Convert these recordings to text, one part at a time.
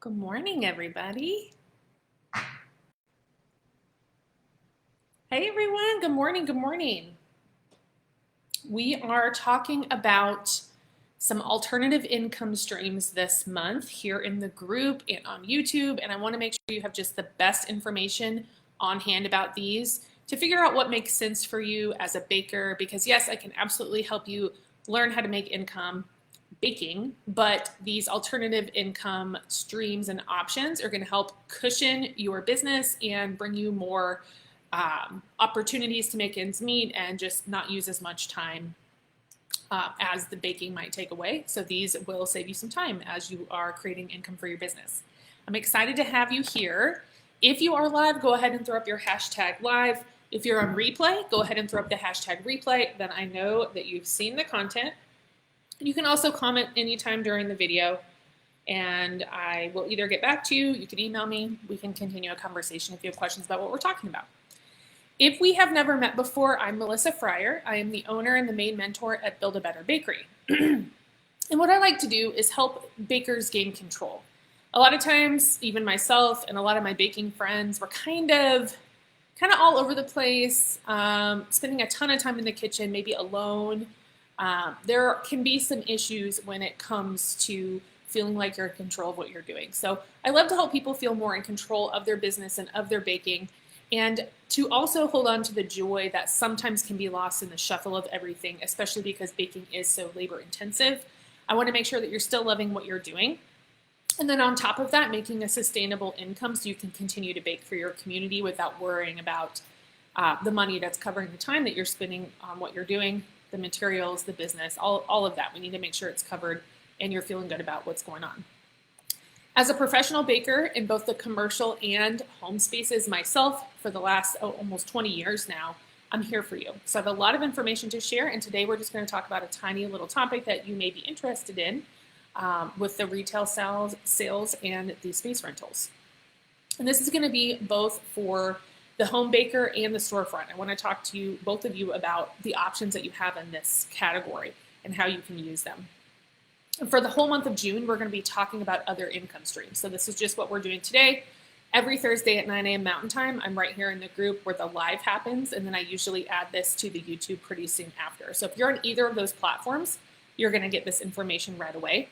Good morning, everybody. Hey, everyone. Good morning. Good morning. We are talking about some alternative income streams this month here in the group and on YouTube. And I want to make sure you have just the best information on hand about these to figure out what makes sense for you as a baker. Because yes, I can absolutely help you learn how to make income baking, but these alternative income streams and options are going to help cushion your business and bring you more opportunities to make ends meet and just not use as much time as the baking might take away. So these will save you some time as you are creating income for your business. I'm excited to have you here. If you are live, go ahead and throw up your hashtag live. If you're on replay, go ahead and throw up the hashtag replay. Then I know that you've seen the content. You can also comment anytime during the video and I will either get back to you, you can email me, we can continue a conversation if you have questions about what we're talking about. If we have never met before, I'm Melissa Fryer. I am the owner and the main mentor at Build a Better Bakery. And what I like to do is help bakers gain control. A lot of times, even myself and a lot of my baking friends were kind of all over the place, spending a ton of time in the kitchen, maybe alone. There can be some issues when it comes to feeling like you're in control of what you're doing. So I love to help people feel more in control of their business and of their baking, and to also hold on to the joy that sometimes can be lost in the shuffle of everything, especially because baking is so labor intensive. I want to make sure that you're still loving what you're doing. And then on top of that, making a sustainable income so you can continue to bake for your community without worrying about the money that's covering the time that you're spending on what you're doing, the materials, the business, all of that. We need to make sure it's covered and you're feeling good about what's going on. As a professional baker in both the commercial and home spaces myself for the last almost 20 years now, I'm here for you. So I have a lot of information to share, and today we're just going to talk about a tiny little topic that you may be interested in with the retail sales and the space rentals. And this is going to be both for the home baker and the storefront. I want to talk to you, both of you, about the options that you have in this category and how you can use them. And for the whole month of June, we're going to be talking about other income streams. So this is just what we're doing today. Every Thursday at 9 a.m. Mountain Time, I'm right here in the group where the live happens, and then I usually add this to the YouTube pretty soon after. So if you're on either of those platforms, you're going to get this information right away.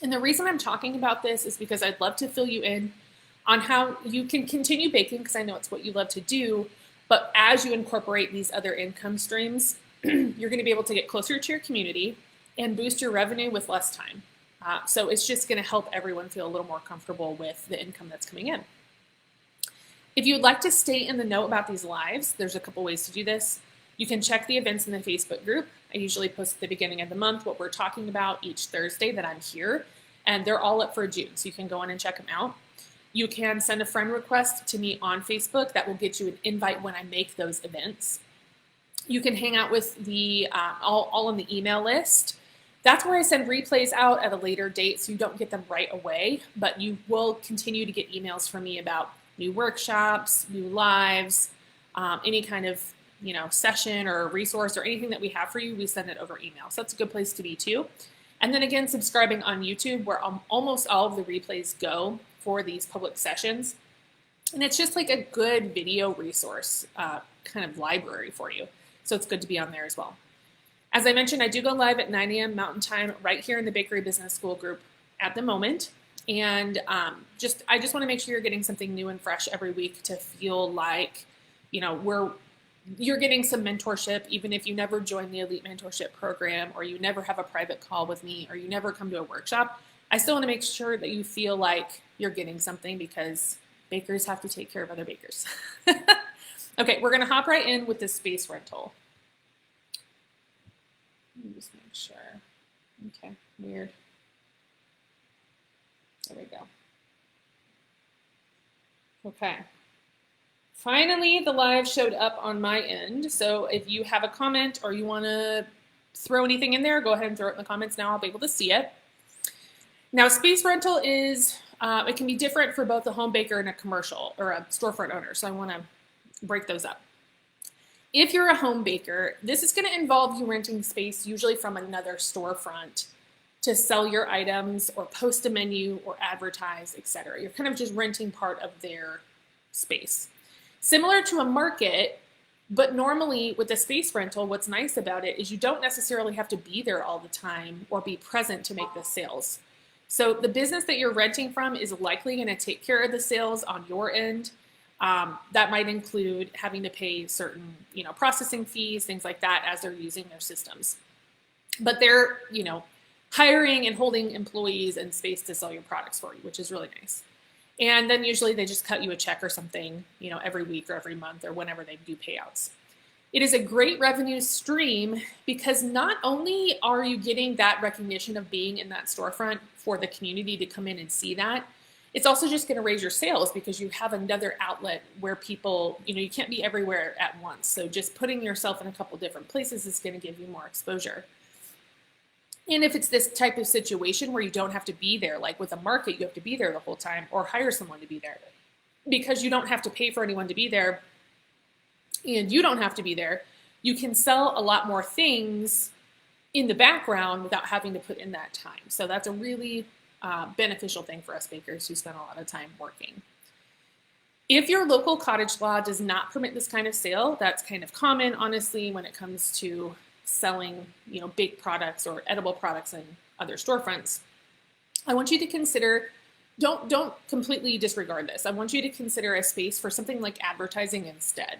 And the reason I'm talking about this is because I'd love to fill you in on how you can continue baking, because I know it's what you love to do, but as you incorporate these other income streams, you're going to be able to get closer to your community and boost your revenue with less time. So it's just going to help everyone feel a little more comfortable with the income that's coming in. If you would like to stay in the know about these lives, there's a couple ways to do this. You can check the events in the Facebook group. I usually post at the beginning of the month what we're talking about each Thursday that I'm here, and they're all up for June, so you can go in and check them out. You can send a friend request to me on Facebook. That will get you an invite when I make those events. You can hang out with the all on the email list. That's where I send replays out at a later date, so you don't get them right away, but you will continue to get emails from me about new workshops, new lives, any kind of session or resource or anything that we have for you. We send it over email, so that's a good place to be too. And then again, subscribing on YouTube, where almost all of the replays go for these public sessions, and it's just like a good video resource kind of library for you. So it's good to be on there as well. As I mentioned, I do go live at 9 a.m. Mountain Time right here in the Bakery Business School group at the moment. And I just want to make sure you're getting something new and fresh every week to feel like, you're getting some mentorship, even if you never join the Elite Mentorship Program, or you never have a private call with me, or you never come to a workshop. I still want to make sure that you feel like you're getting something, because bakers have to take care of other bakers. Okay, we're going to hop right in with the space rental. Let me just make sure. Okay, weird. There we go. Okay. Finally, the live showed up on my end. So if you have a comment or you want to throw anything in there, go ahead and throw it in the comments now. I'll be able to see it. Now, space rental is, it can be different for both a home baker and a commercial or a storefront owner. So I want to break those up. If you're a home baker, this is going to involve you renting space, usually from another storefront, to sell your items or post a menu or advertise, etc. You're kind of just renting part of their space. Similar to a market, but normally with a space rental, what's nice about it is you don't necessarily have to be there all the time or be present to make the sales. So the business that you're renting from is likely going to take care of the sales on your end. That might include having to pay certain, processing fees, things like that as they're using their systems. But they're, hiring and holding employees and space to sell your products for you, which is really nice. And then usually they just cut you a check or something, every week or every month or whenever they do payouts. It is a great revenue stream because not only are you getting that recognition of being in that storefront for the community to come in and see that, it's also just going to raise your sales because you have another outlet where people, you can't be everywhere at once. So just putting yourself in a couple different places is going to give you more exposure. And if it's this type of situation where you don't have to be there, like with a market, you have to be there the whole time or hire someone to be there because you don't have to pay for anyone to be there and you don't have to be there, you can sell a lot more things in the background without having to put in that time. So that's a really beneficial thing for us bakers who spend a lot of time working. If your local cottage law does not permit this kind of sale, that's kind of common, honestly, when it comes to selling, baked products or edible products in other storefronts. I want you to consider, don't completely disregard this. I want you to consider a space for something like advertising instead.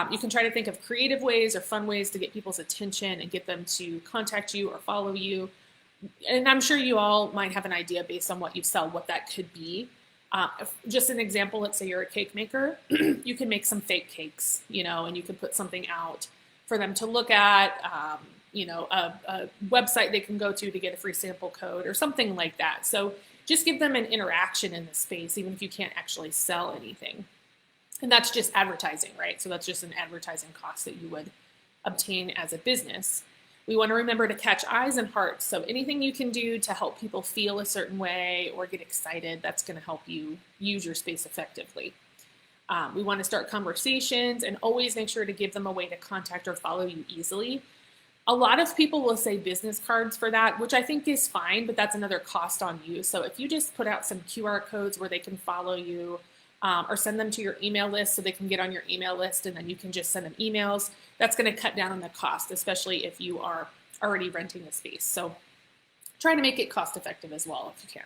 You can try to think of creative ways or fun ways to get people's attention and get them to contact you or follow you. And I'm sure you all might have an idea based on what you sell, what that could be. Just an example, let's say you're a cake maker, you can make some fake cakes, and you can put something out for them to look at, a website they can go to get a free sample code or something like that. So just give them an interaction in the space, even if you can't actually sell anything. And that's just advertising, right? So that's just an advertising cost that you would obtain as a business. We want to remember to catch eyes and hearts. So anything you can do to help people feel a certain way or get excited, that's going to help you use your space effectively. We want to start conversations and always make sure to give them a way to contact or follow you easily. A lot of people will say business cards for that, which I think is fine, but that's another cost on you. So if you just put out some QR codes where they can follow you or send them to your email list so they can get on your email list and then you can just send them emails, that's going to cut down on the cost, especially if you are already renting a space. So try to make it cost effective as well if you can.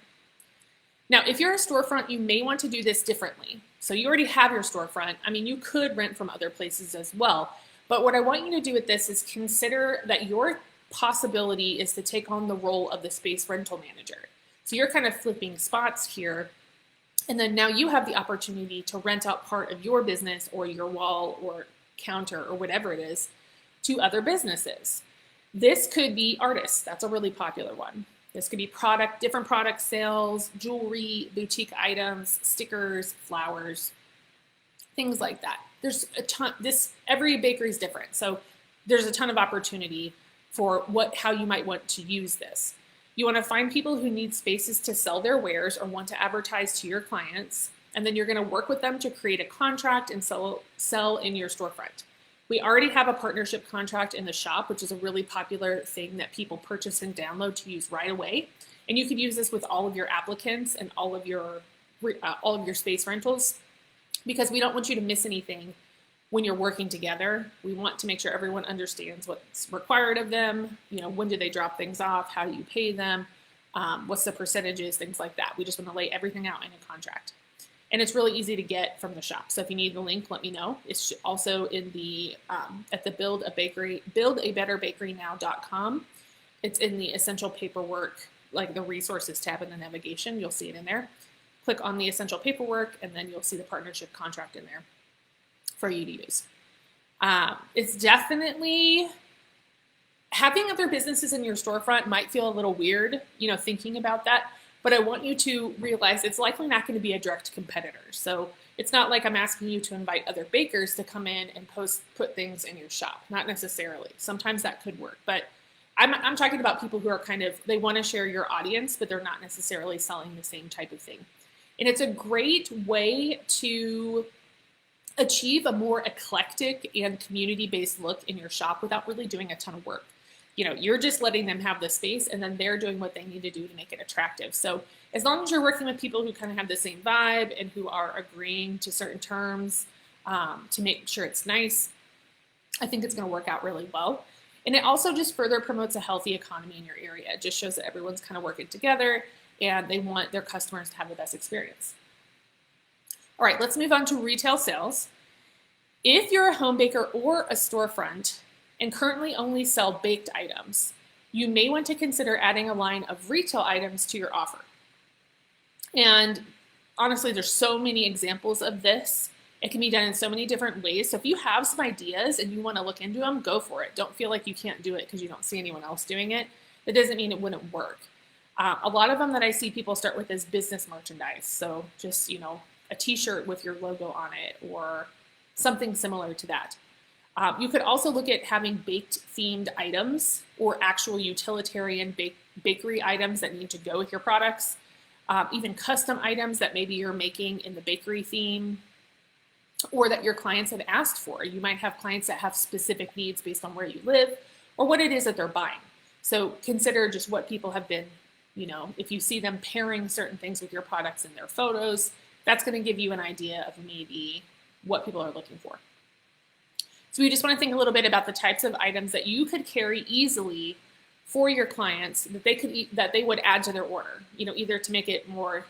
Now, if you're a storefront, you may want to do this differently. So you already have your storefront. I mean, you could rent from other places as well. But what I want you to do with this is consider that your possibility is to take on the role of the space rental manager. So you're kind of flipping spots here. And then now you have the opportunity to rent out part of your business or your wall or counter or whatever it is to other businesses. This could be artists. That's a really popular one. This could be different product sales, jewelry, boutique items, stickers, flowers, things like that. There's a ton. Every bakery is different, so there's a ton of opportunity for how you might want to use this. You want to find people who need spaces to sell their wares or want to advertise to your clients, and then you're going to work with them to create a contract and sell in your storefront. We already have a partnership contract in the shop, which is a really popular thing that people purchase and download to use right away. And you could use this with all of your applicants and all of your space rentals, because we don't want you to miss anything when you're working together. We want to make sure everyone understands what's required of them. When do they drop things off? How do you pay them? What's the percentages? Things like that. We just want to lay everything out in a contract. And it's really easy to get from the shop. So if you need the link, let me know. It's also in the at the buildabetterbakerynow.com. It's in the essential paperwork, like the resources tab in the navigation. You'll see it in there. Click on the essential paperwork, and then you'll see the partnership contract in there for you to use. It's definitely, having other businesses in your storefront might feel a little weird, thinking about that. But I want you to realize it's likely not going to be a direct competitor. So it's not like I'm asking you to invite other bakers to come in and put things in your shop. Not necessarily. Sometimes that could work. But I'm talking about people who are they want to share your audience, but they're not necessarily selling the same type of thing. And it's a great way to achieve a more eclectic and community-based look in your shop without really doing a ton of work. you're just letting them have the space, and then they're doing what they need to do to make it attractive. So as long as you're working with people who kind of have the same vibe and who are agreeing to certain terms to make sure it's nice, I think it's going to work out really well. And it also just further promotes a healthy economy in your area. It just shows that everyone's kind of working together and they want their customers to have the best experience. All right, let's move on to retail sales. If you're a home baker or a storefront and currently only sell baked items, you may want to consider adding a line of retail items to your offer. And honestly, there's so many examples of this. It can be done in so many different ways. So if you have some ideas and you want to look into them, go for it. Don't feel like you can't do it because you don't see anyone else doing it. That doesn't mean it wouldn't work. A lot of them that I see people start with is business merchandise. So just, a t-shirt with your logo on it or something similar to that. You could also look at having baked themed items or actual utilitarian bakery items that need to go with your products. Even custom items that maybe you're making in the bakery theme or that your clients have asked for. You might have clients that have specific needs based on where you live or what it is that they're buying. So consider just what people have been, if you see them pairing certain things with your products in their photos, that's going to give you an idea of maybe what people are looking for. So we just want to think a little bit about the types of items that you could carry easily for your clients that they would add to their order, either to make it more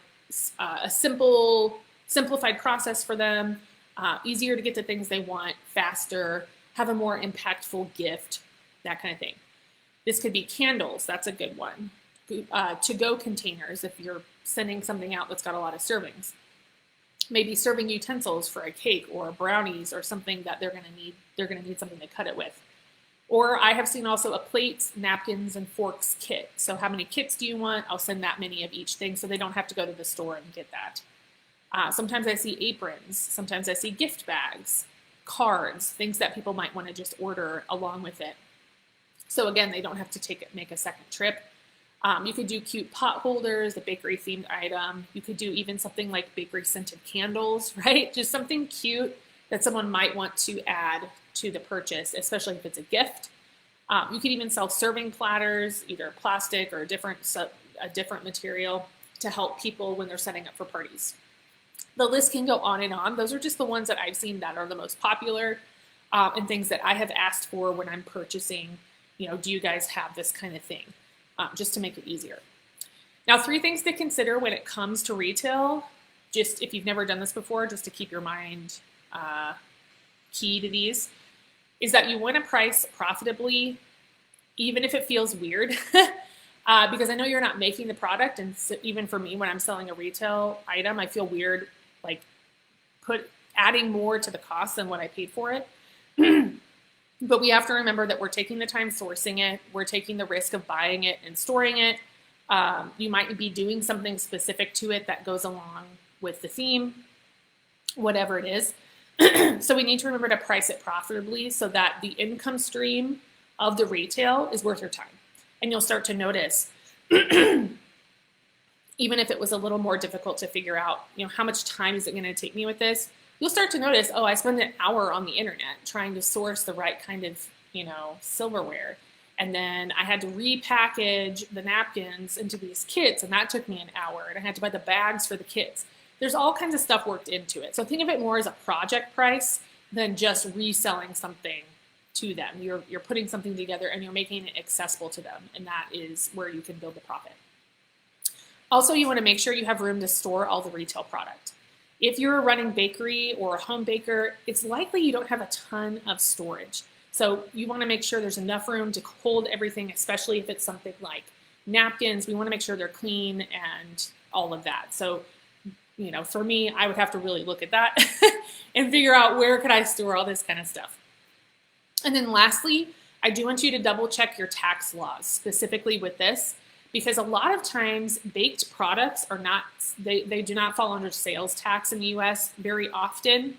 a simplified process for them, easier to get to things they want, faster, have a more impactful gift, that kind of thing. This could be candles, that's a good one. To-go containers if you're sending something out that's got a lot of servings. Maybe serving utensils for a cake or brownies or something that they're going to need something to cut it with. Or I have seen also a plates, napkins, and forks kit. So how many kits do you want? I'll send that many of each thing so they don't have to go to the store and get that. Sometimes I see aprons. Sometimes I see gift bags, cards, things that people might want to just order along with it. So again, they don't have to make a second trip. You could do cute pot holders, a bakery themed item. You could do even something like bakery scented candles, right? Just something cute that someone might want to add to the purchase, especially if it's a gift. You could even sell serving platters, either plastic or a different material to help people when they're setting up for parties. The list can go on and on. Those are just the ones that I've seen that are the most popular and things that I have asked for when I'm purchasing, do you guys have this kind of thing? Just to make it easier. Now, 3 things to consider when it comes to retail, just if you've never done this before, just to keep your mind key to these, is that you want to price profitably, even if it feels weird, because I know you're not making the product. And so even for me, when I'm selling a retail item, I feel weird, like adding more to the cost than what I paid for it. But we have to remember that we're taking the time sourcing it. We're taking the risk of buying it and storing it. You might be doing something specific to it that goes along with the theme, whatever it is. So we need to remember to price it profitably so that the income stream of the retail is worth your time. And you'll start to notice, even if it was a little more difficult to figure out, how much time is it going to take me with this? You'll start to notice, I spend an hour on the internet trying to source the right kind of, silverware. And then I had to repackage the napkins into these kits, and that took me an hour. And I had to buy the bags for the kits. There's all kinds of stuff worked into it. So think of it more as a project price than just reselling something to them. You're putting something together and you're making it accessible to them. And that is where you can build the profit. Also, you want to make sure you have room to store all the retail product. If you're a running bakery or a home baker, it's likely you don't have a ton of storage. So you want to make sure there's enough room to hold everything, especially if it's something like napkins. We want to make sure they're clean and all of that. So, for me, I would have to really look at that and figure out where could I store all this kind of stuff. And then lastly, I do want you to double check your tax laws, specifically with this, because a lot of times baked products are not, they do not fall under sales tax in the US very often.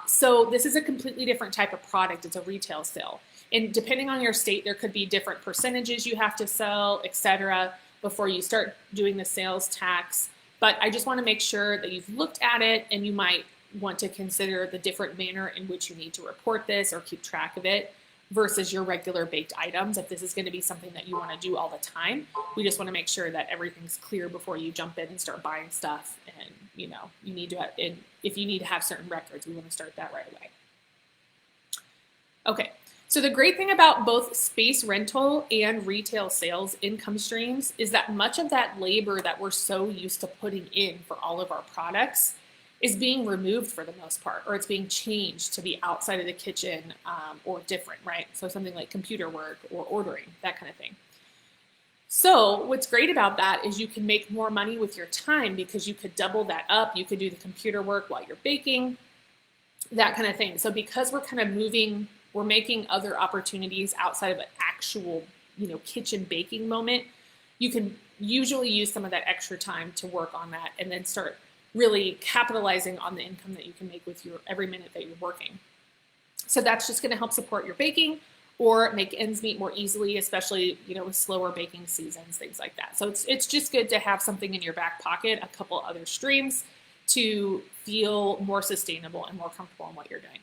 So this is a completely different type of product. It's a retail sale. And depending on your state, there could be different percentages you have to sell, etc., before you start doing the sales tax. But I just want to make sure that you've looked at it and you might want to consider the different manner in which you need to report this or keep track of it. versus your regular baked items. If this is going to be something that you want to do all the time, we just want to make sure that everything's clear before you jump in and start buying stuff. And you need to, if you need to have certain records, we want to start that right away. Okay, so the great thing about both space rental and retail sales income streams is that much of that labor that we're so used to putting in for all of our products is being removed for the most part, or it's being changed to be outside of the kitchen or different, right? So something like computer work or ordering, that kind of thing. So what's great about that is you can make more money with your time because you could double that up. You could do the computer work while you're baking, that kind of thing. So because we're kind of moving, we're making other opportunities outside of an actual, kitchen baking moment, you can usually use some of that extra time to work on that and then start really capitalizing on the income that you can make with your every minute that you're working. So that's just going to help support your baking or make ends meet more easily, especially with slower baking seasons, things like that. So it's just good to have something in your back pocket, a couple other streams to feel more sustainable and more comfortable in what you're doing.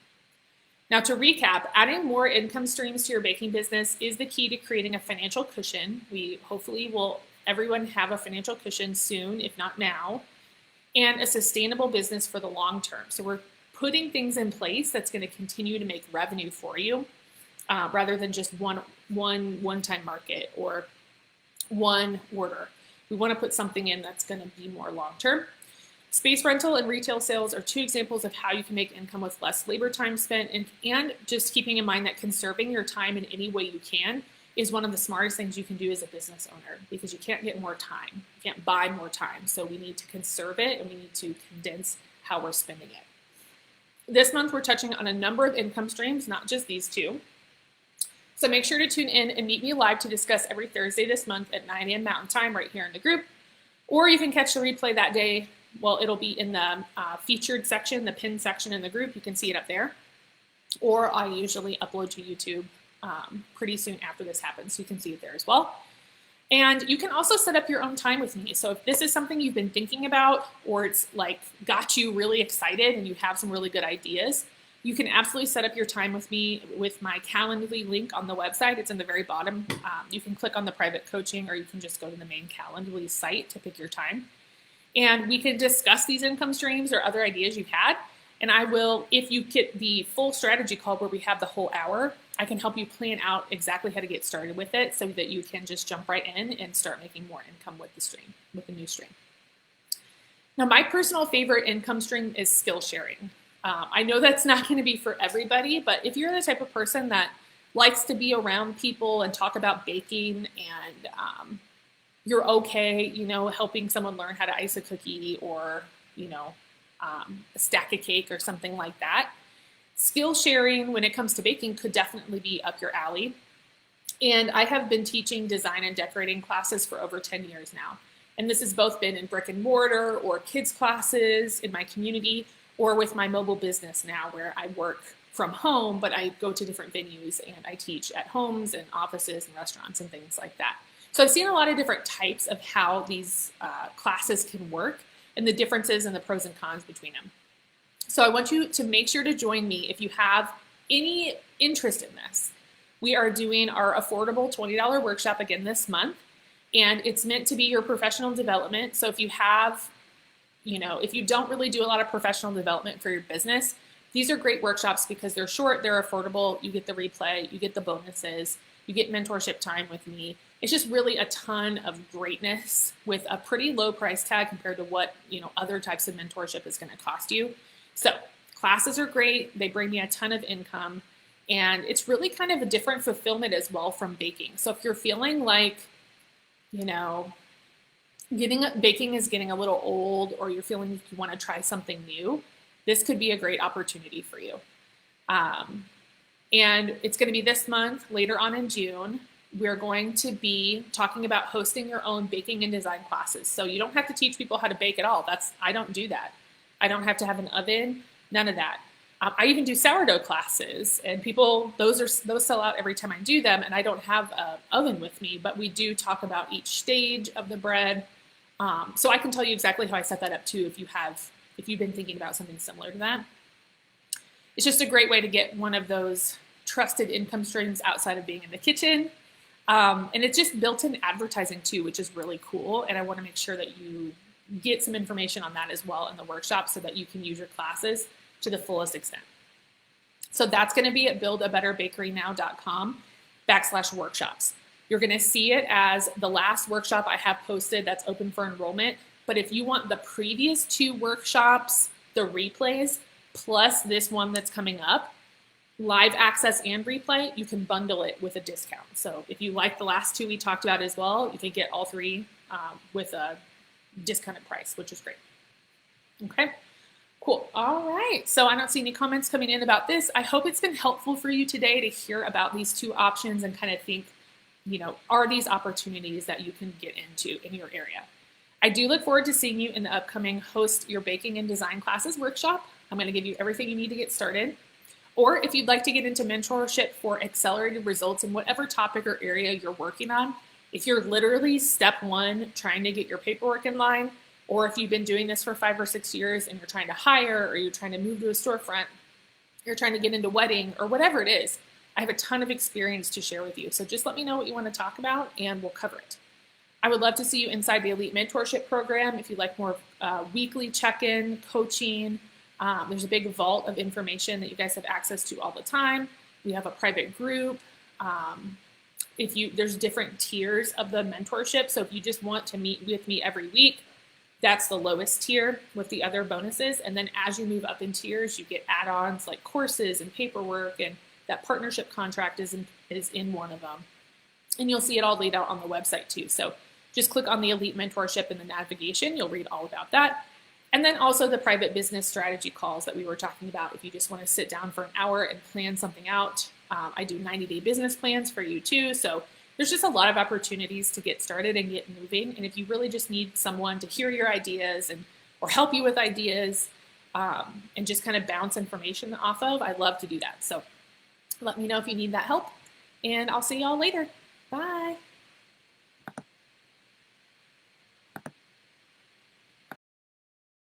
Now to recap, adding more income streams to your baking business is the key to creating a financial cushion. We hopefully will everyone have a financial cushion soon, if not now, and a sustainable business for the long term. So we're putting things in place that's going to continue to make revenue for you rather than just one-time market or one order. We want to put something in that's going to be more long-term. Space rental and retail sales are two examples of how you can make income with less labor time spent and just keeping in mind that conserving your time in any way you can is one of the smartest things you can do as a business owner because you can't get more time. You can't buy more time. So we need to conserve it and we need to condense how we're spending it. This month, we're touching on a number of income streams, not just these two. So make sure to tune in and meet me live to discuss every Thursday this month at 9 a.m. Mountain Time right here in the group. Or you can catch the replay that day. Well, it'll be in the featured section, the pinned section in the group. You can see it up there. Or I usually upload to YouTube pretty soon after this happens, so you can see it there as well. And you can also set up your own time with me. So if this is something you've been thinking about, or it's like got you really excited and you have some really good ideas, you can absolutely set up your time with me with my Calendly link on the website. It's in the very bottom. You can click on the private coaching, or you can just go to the main Calendly site to pick your time. And we can discuss these income streams or other ideas you've had. And I will, if you get the full strategy call where we have the whole hour, I can help you plan out exactly how to get started with it so that you can just jump right in and start making more income with the stream, with the new stream. Now, my personal favorite income stream is skill sharing. I know that's not going to be for everybody, but if you're the type of person that likes to be around people and talk about baking and you're okay, helping someone learn how to ice a cookie or, a stack of cake or something like that, skill sharing when it comes to baking could definitely be up your alley. And I have been teaching design and decorating classes for over 10 years now. And this has both been in brick and mortar or kids classes in my community or with my mobile business now where I work from home, but I go to different venues and I teach at homes and offices and restaurants and things like that. So I've seen a lot of different types of how these classes can work and the differences and the pros and cons between them. So I want you to make sure to join me if you have any interest in this. We are doing our affordable $20 workshop again this month, and it's meant to be your professional development. So if you have, if you don't really do a lot of professional development for your business, these are great workshops because they're short, they're affordable, you get the replay, you get the bonuses, you get mentorship time with me. It's just really a ton of greatness with a pretty low price tag compared to what, other types of mentorship is going to cost you. So classes are great. They bring me a ton of income, and it's really kind of a different fulfillment as well from baking. So if you're feeling like, baking is getting a little old, or you're feeling like you want to try something new, this could be a great opportunity for you. And it's going to be this month, later on in June. We're going to be talking about hosting your own baking and design classes. So you don't have to teach people how to bake at all. I don't do that. I don't have to have an oven, none of that. I even do sourdough classes, and those sell out every time I do them, and I don't have an oven with me, but we do talk about each stage of the bread. So I can tell you exactly how I set that up too if you've been thinking about something similar to that. It's just a great way to get one of those trusted income streams outside of being in the kitchen. And it's just built-in advertising too, which is really cool. And I want to make sure that you get some information on that as well in the workshop so that you can use your classes to the fullest extent. So that's going to be at buildabetterbakerynow.com/workshops. You're going to see it as the last workshop I have posted that's open for enrollment. But if you want the previous 2 workshops, the replays, plus this one that's coming up, live access and replay, you can bundle it with a discount. So if you like the last 2 we talked about as well, you can get all 3 with a discounted price, which is great. Okay, cool. All right. So I don't see any comments coming in about this. I hope it's been helpful for you today to hear about these 2 options and kind of think, are these opportunities that you can get into in your area? I do look forward to seeing you in the upcoming Host Your Baking and Design Classes workshop. I'm going to give you everything you need to get started. Or if you'd like to get into mentorship for accelerated results in whatever topic or area you're working on, if you're literally step 1 trying to get your paperwork in line, or if you've been doing this for 5 or 6 years and you're trying to hire, or you're trying to move to a storefront, you're trying to get into wedding, or whatever it is, I have a ton of experience to share with you. So just let me know what you want to talk about and we'll cover it. I would love to see you inside the Elite Mentorship Program if you'd like more weekly check-in, coaching. There's a big vault of information that you guys have access to all the time. We have a private group. There's different tiers of the mentorship. So if you just want to meet with me every week, that's the lowest tier with the other bonuses. And then as you move up in tiers, you get add-ons like courses and paperwork, and that partnership contract is in one of them. And you'll see it all laid out on the website too. So just click on the Elite Mentorship in the navigation. You'll read all about that. And then also the private business strategy calls that we were talking about. If you just want to sit down for an hour and plan something out, I do 90-day business plans for you too. So there's just a lot of opportunities to get started and get moving. And if you really just need someone to hear your ideas or help you with ideas and just kind of bounce information off of, I'd love to do that. So let me know if you need that help, and I'll see y'all later. Bye.